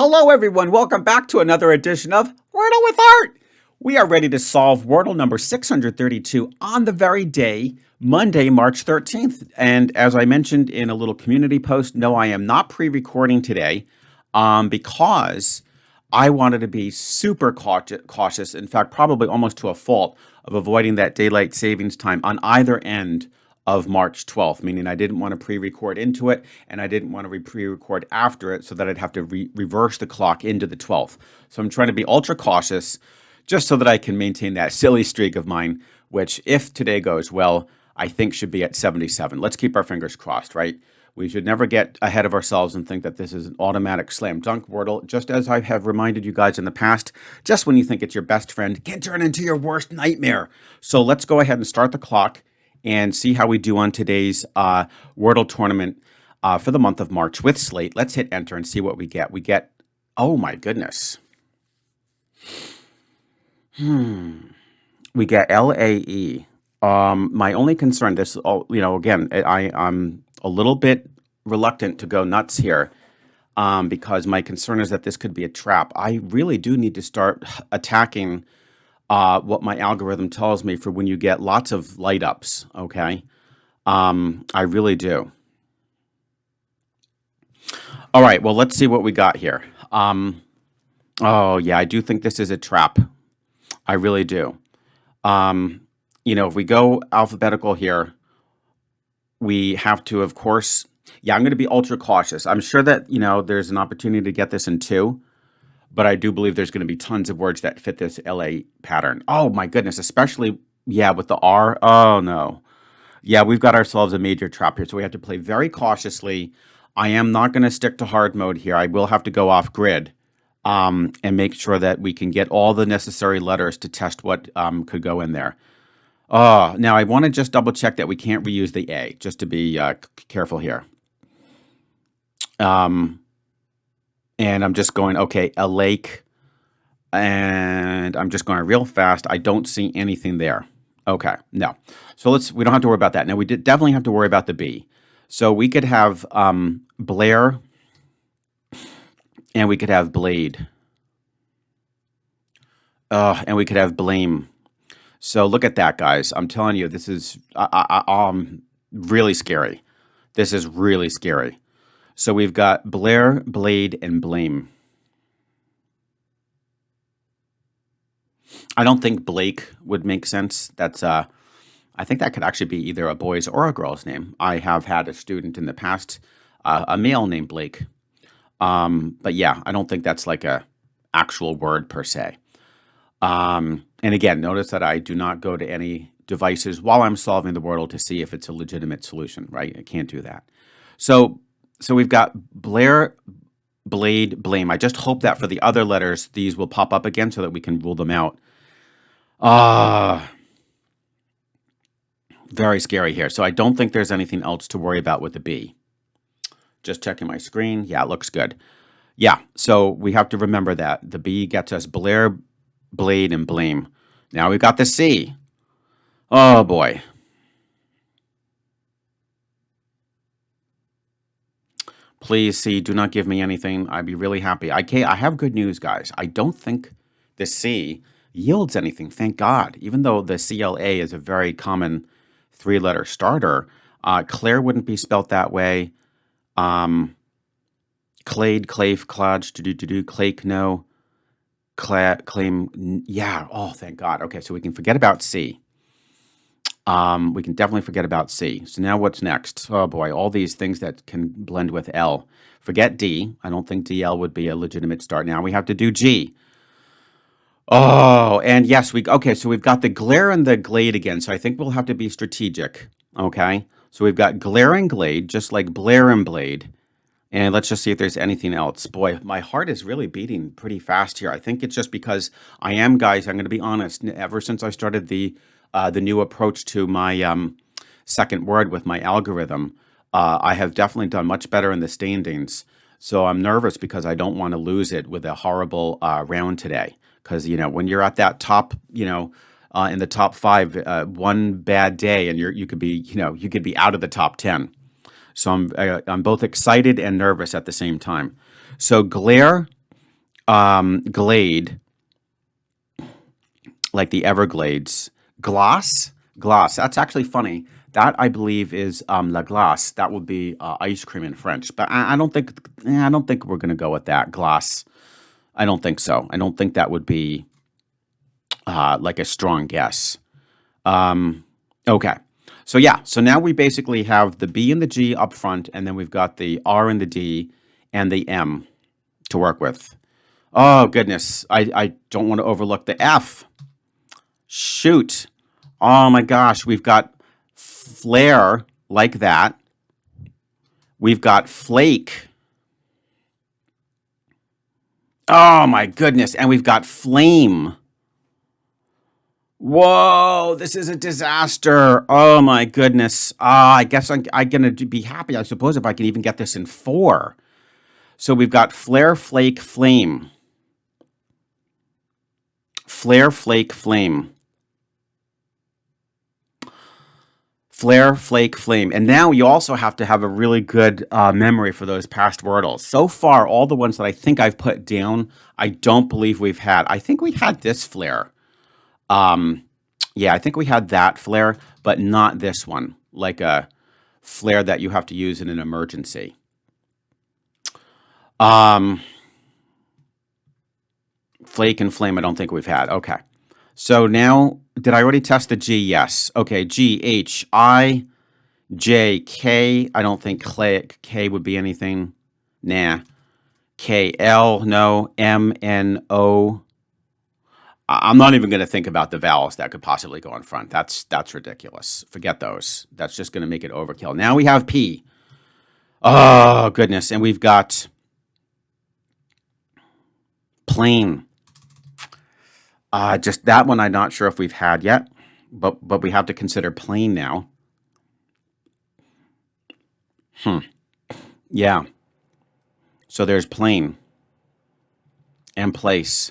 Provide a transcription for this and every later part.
Hello, everyone. Welcome back to another edition of Wordle with Art. We are ready to solve Wordle number 632 on the very day, Monday, March 13th. And as I mentioned in a little community post, no, I am not pre-recording today because I wanted to be super cautious, in fact, probably almost to a fault, of avoiding that daylight savings time on either end of March 12th, meaning I didn't want to pre-record into it and I didn't want to pre-record after it so that I'd have to reverse the clock into the 12th. So I'm trying to be ultra cautious just so that I can maintain that silly streak of mine, which if today goes well, I think should be at 77. Let's keep our fingers crossed, right? We should never get ahead of ourselves and think that this is an automatic slam dunk Wordle. Just as I have reminded you guys in the past, just when you think it's your best friend can turn into your worst nightmare. So let's go ahead and start the clock and see how we do on today's Wordle tournament for the month of March with Slate. Let's hit enter and see what we get. We get, oh my goodness. We get LAE. My only concern, again, I'm a little bit reluctant to go nuts here because my concern is that this could be a trap. I really do need to start attacking what my algorithm tells me for when you get lots of light ups, okay? I really do. All right, well, let's see what we got here. Oh, yeah, I do think this is a trap. I really do. If we go alphabetical here, we have to, of course, I'm going to be ultra cautious. I'm sure that, there's an opportunity to get this in two. But I do believe there's going to be tons of words that fit this LA pattern. Oh my goodness, especially, with the R. Oh no. Yeah, we've got ourselves a major trap here. So we have to play very cautiously. I am not going to stick to hard mode here. I will have to go off grid and make sure that we can get all the necessary letters to test what could go in there. Now I want to just double check that we can't reuse the A, just to be careful here. And I'm just going, okay, a lake, and I'm just going real fast. I don't see anything there. Okay, no. So we don't have to worry about that. Now, we definitely have to worry about the B. So we could have Blair, and we could have Blade. And we could have Blame. So look at that, guys. I'm telling you, this is really scary. This is really scary. So we've got Blair, Blade, and Blame. I don't think Blake would make sense. That's I think that could actually be either a boy's or a girl's name. I have had a student in the past, a male named Blake. But yeah, I don't think that's like a actual word per se. And again, notice that I do not go to any devices while I'm solving the Wordle to see if it's a legitimate solution, right? I can't do that. So we've got Blair, Blade, Blame. I just hope that for the other letters, these will pop up again so that we can rule them out. Very scary here. So I don't think there's anything else to worry about with the B. Just checking my screen. Yeah, it looks good. Yeah, so we have to remember that. The B gets us Blair, Blade, and Blame. Now we've got the C. Oh, boy. Please, C, do not give me anything. I'd be really happy. I have good news, guys. I don't think the C yields anything, thank God. Even though the CLA is a very common three-letter starter, Claire wouldn't be spelt that way. Clade, Clave, Clodge, to-do, Clake, no. Claim, yeah. Oh, thank God. Okay, so we can forget about C. We can definitely forget about C. So now what's next? Oh boy, all these things that can blend with L. Forget D. I don't think DL would be a legitimate start. Now we have to do G. Oh, and yes, so we've got the glare and the glade again. So I think we'll have to be strategic. Okay, so we've got glare and glade, just like Blair and Blade. And let's just see if there's anything else. Boy, my heart is really beating pretty fast here. I think it's just because guys, I'm going to be honest, ever since I started the new approach to my second word with my algorithm, I have definitely done much better in the standings. So I'm nervous because I don't want to lose it with a horrible round today. Because, when you're at that top, in the top 5, one bad day and you could be out of the top 10. So I'm both excited and nervous at the same time. So glare Glade, like the Everglades. Glace? Glace. That's actually funny. That I believe is la glace. That would be ice cream in French. But I don't think I don't think we're gonna go with that. Glace. I don't think so. I don't think that would be like a strong guess. Okay. So yeah, so now we basically have the B and the G up front, and then we've got the R and the D and the M to work with. Oh goodness, I don't want to overlook the F. Shoot. Oh my gosh, we've got flare like that. We've got flake. Oh my goodness, and we've got flame. Whoa, this is a disaster. Oh my goodness. I guess I'm going to be happy, I suppose, if I can even get this in 4. So we've got flare, flake, flame. Flare, flake, flame. Flare, flake, flame. And now you also have to have a really good memory for those past Wordles. So far, all the ones that I think I've put down, I don't believe we've had. I think we had this flare. Yeah, I think we had that flare, but not this one, like a flare that you have to use in an emergency. Flake and flame, I don't think we've had. Okay. So now, did I already test the G? Yes. Okay, G, H, I, J, K. I don't think K would be anything. Nah. K, L, no. M, N, O. I'm not even going to think about the vowels that could possibly go in front. That's ridiculous. Forget those. That's just going to make it overkill. Now we have P. Oh, goodness. And we've got plane. Just that one I'm not sure if we've had yet, but we have to consider plane now. Yeah. So there's plane and place.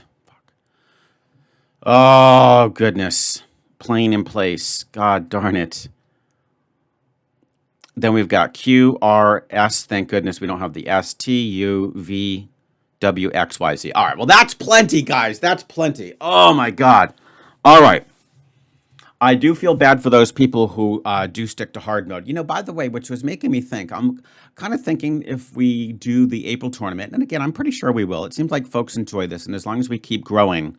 Oh, goodness. Plane in place. God darn it. Then we've got Q, R, S. Thank goodness we don't have the S. T, U, V, W, X, Y, Z. All right. Well, that's plenty, guys. That's plenty. Oh, my God. All right. I do feel bad for those people who do stick to hard mode. You know, by the way, which was making me think, I'm kind of thinking if we do the April tournament, and again, I'm pretty sure we will. It seems like folks enjoy this, and as long as we keep growing,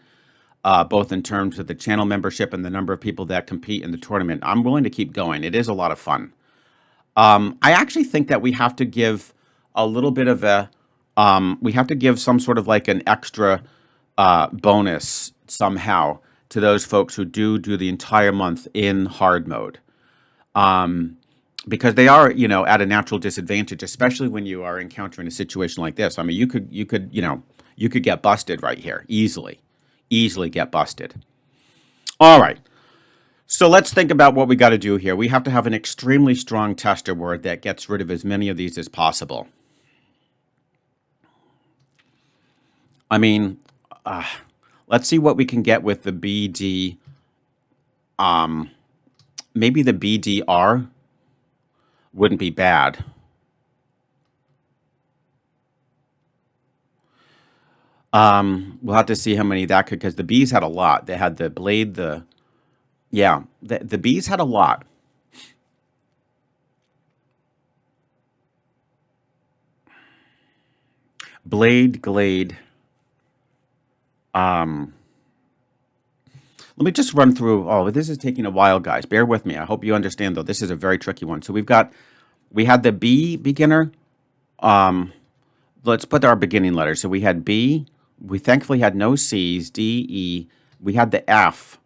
both in terms of the channel membership and the number of people that compete in the tournament, I'm willing to keep going. It is a lot of fun. I actually think that we have to give a little bit of a, we have to give some sort of like an extra bonus somehow to those folks who do the entire month in hard mode. Because they are, you know, at a natural disadvantage, especially when you are encountering a situation like this. I mean, you could, you know, you could get busted right here easily get busted. All right. So let's think about what we got to do here. We have to have an extremely strong tester word that gets rid of as many of these as possible. I mean, let's see what we can get with the BD. Maybe the BDR wouldn't be bad. We'll have to see how many that could, because the B's had a lot. They had the blade, yeah, the B's had a lot. Blade, glade. Let me just run through. Oh, this is taking a while, guys. Bear with me. I hope you understand, though. This is a very tricky one. So we had the B beginner. Let's put our beginning letters. So we had B. We thankfully had no C's, D, E. We had the F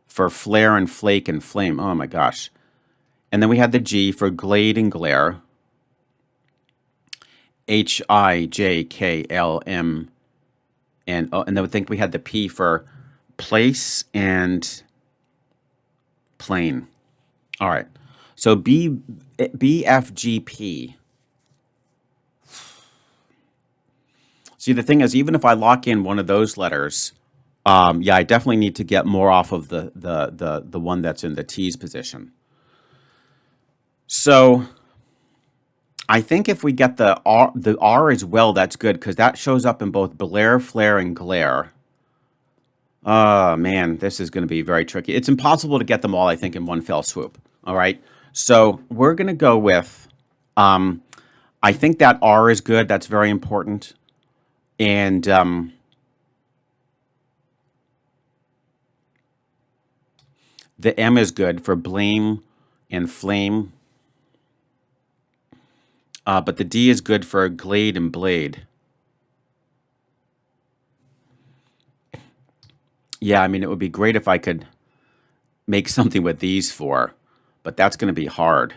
for flare and flake and flame. Oh, my gosh. And then we had the G for glade and glare. H, I, J, K, L, M, and then I think we had the P for place and plane. All right. So B, F, G, P. See, the thing is, even if I lock in one of those letters, yeah, I definitely need to get more off of the one that's in the T's position. So I think if we get the R as well, that's good because that shows up in both blare, flare, and glare. Oh man, this is going to be very tricky. It's impossible to get them all, I think, in one fell swoop. All right. So we're going to go with, um, I think that R is good. That's very important. And the M is good for blame and flame. But the D is good for glade and blade. Yeah, I mean, it would be great if I could make something with these four, but that's going to be hard.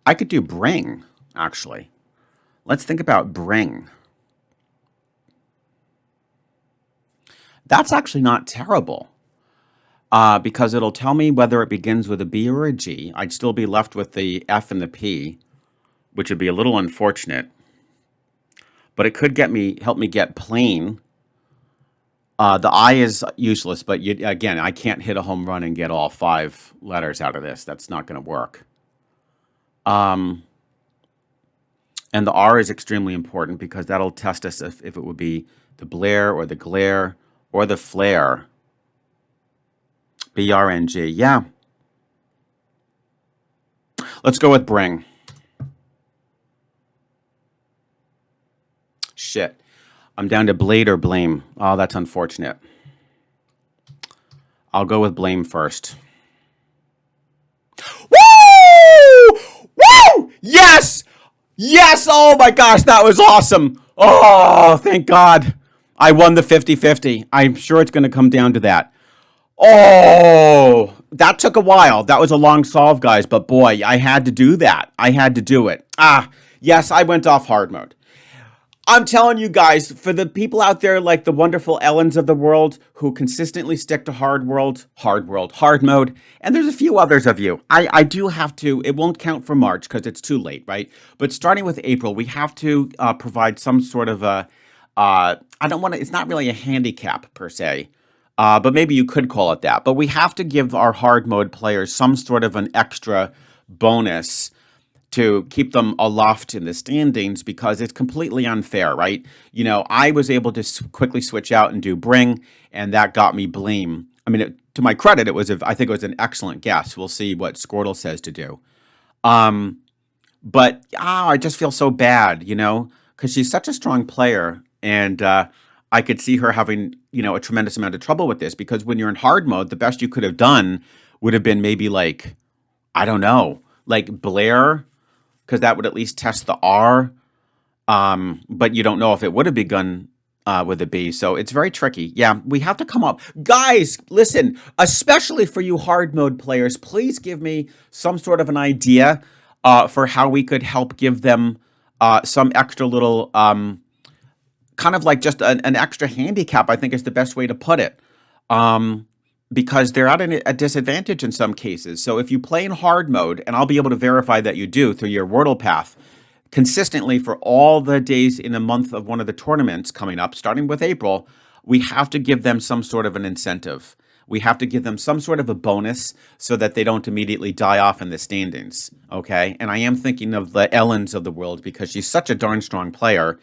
I could do bring, actually. Let's think about bring. That's actually not terrible because it'll tell me whether it begins with a B or a G. I'd still be left with the F and the P, which would be a little unfortunate. But it could help me get plain. The I is useless, but again, I can't hit a home run and get all 5 letters out of this. That's not going to work. Um, and the R is extremely important because that'll test us if it would be the blare or the glare or the flare. BRNG. Yeah. Let's go with bring. Shit. I'm down to blade or blame. Oh, that's unfortunate. I'll go with blame first. Woo! Woo! Yes! Yes! Oh my gosh, that was awesome. Oh, thank God. I won the 50-50. I'm sure it's going to come down to that. Oh, that took a while. That was a long solve, guys, but boy, I had to do that. I had to do it. Yes, I went off hard mode. I'm telling you guys, for the people out there like the wonderful Ellens of the world who consistently stick to hard mode, and there's a few others of you. I do have to, it won't count for March because it's too late, right? But starting with April, we have to provide some sort of a, I don't want to, it's not really a handicap per se, but maybe you could call it that. But we have to give our hard mode players some sort of an extra bonus to keep them aloft in the standings because it's completely unfair, right? You know, I was able to quickly switch out and do bring, and that got me blame. I mean, to my credit, I think it was an excellent guess. We'll see what Squirtle says to do. But I just feel so bad, you know, because she's such a strong player, and I could see her having, you know, a tremendous amount of trouble with this because when you're in hard mode, the best you could have done would have been maybe like, I don't know, like Blair, because that would at least test the R. But you don't know if it would have begun with a B. So it's very tricky. Yeah, we have to come up. Guys, listen, especially for you hard mode players, please give me some sort of an idea for how we could help give them some extra little, kind of like just an extra handicap, I think is the best way to put it. Because they're at a disadvantage in some cases. So if you play in hard mode, and I'll be able to verify that you do through your Wordle path, consistently for all the days in a month of one of the tournaments coming up, starting with April, we have to give them some sort of an incentive. We have to give them some sort of a bonus so that they don't immediately die off in the standings, okay? And I am thinking of the Ellens of the world because she's such a darn strong player.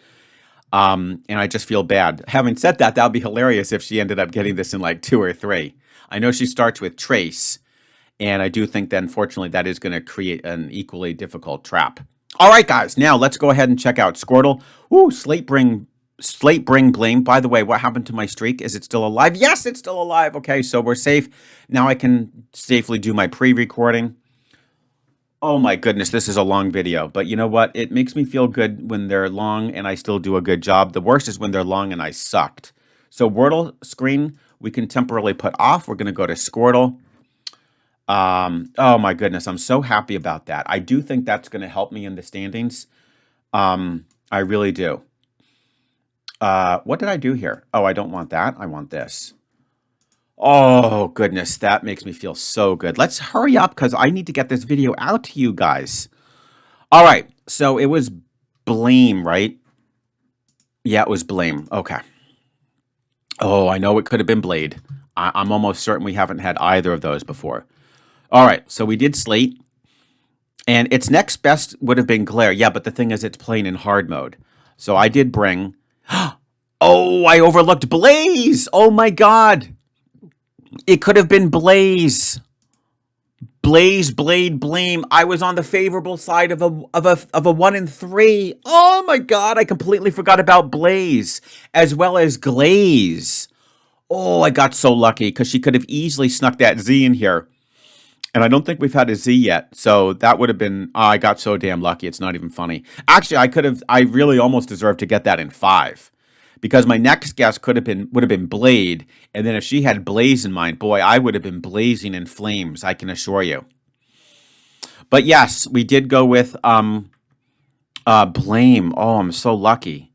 And I just feel bad. Having said that, that would be hilarious if she ended up getting this in like 2 or 3. I know she starts with Trace, and I do think that unfortunately that is going to create an equally difficult trap. All right, guys, now let's go ahead and check out Squirtle. Ooh, Slate bring blame. By the way, what happened to my streak? Is it still alive? Yes, it's still alive. Okay, so we're safe. Now I can safely do my pre-recording. Oh my goodness, this is a long video, but you know what? It makes me feel good when they're long and I still do a good job. The worst is when they're long and I sucked. So Wordle screen, we can temporarily put off. We're going to go to Squirtle. Oh my goodness, I'm so happy about that. I do think that's going to help me in the standings. I really do. What did I do here? Oh, I don't want that. I want this. Oh, goodness, that makes me feel so good. Let's hurry up because I need to get this video out to you guys. All right, so it was blame, right? Yeah, it was blame. Okay. Oh, I know it could have been Blade. I'm almost certain we haven't had either of those before. All right, so we did Slate, and its next best would have been Glare. Yeah, but the thing is, it's playing in hard mode. So I did bring. Oh, I overlooked Blaze. Oh my God, it could have been Blaze. Blaze, Blade, Blame. I was on the favorable side of a 1 in 3. Oh my God, I completely forgot about Blaze as well as Glaze. Oh, I got so lucky because she could have easily snuck that Z in here. And I don't think we've had a Z yet. So that would have been, oh, I got so damn lucky. It's not even funny. Actually, I really almost deserved to get that in 5 because my next guess would have been Blade. And then if she had Blaze in mind, boy, I would have been blazing in flames, I can assure you. But yes, we did go with Blame. Oh, I'm so lucky.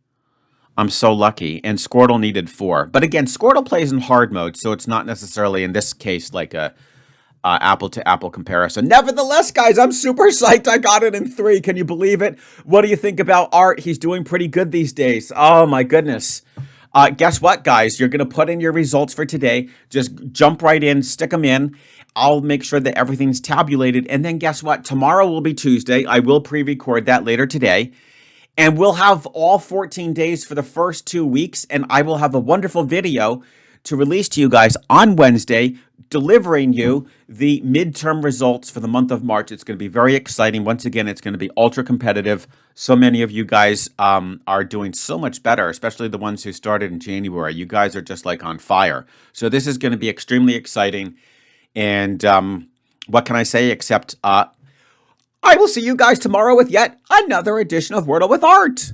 I'm so lucky. And Squirtle needed 4. But again, Squirtle plays in hard mode, so it's not necessarily in this case like a apple to apple comparison. Nevertheless, guys, I'm super psyched. I got it in 3. Can you believe it? What do you think about Art? He's doing pretty good these days. Oh my goodness. Guess what, guys? You're going to put in your results for today. Just jump right in, stick them in. I'll make sure that everything's tabulated. And then guess what? Tomorrow will be Tuesday. I will pre-record that later today. And we'll have all 14 days for the first 2 weeks. And I will have a wonderful video to release to you guys on Wednesday, delivering you the midterm results for the month of March. It's going to be very exciting. Once again, it's going to be ultra competitive. So many of you guys are doing so much better, especially the ones who started in January. You guys are just like on fire. So this is going to be extremely exciting. And what can I say except I will see you guys tomorrow with yet another edition of Wordle with Art.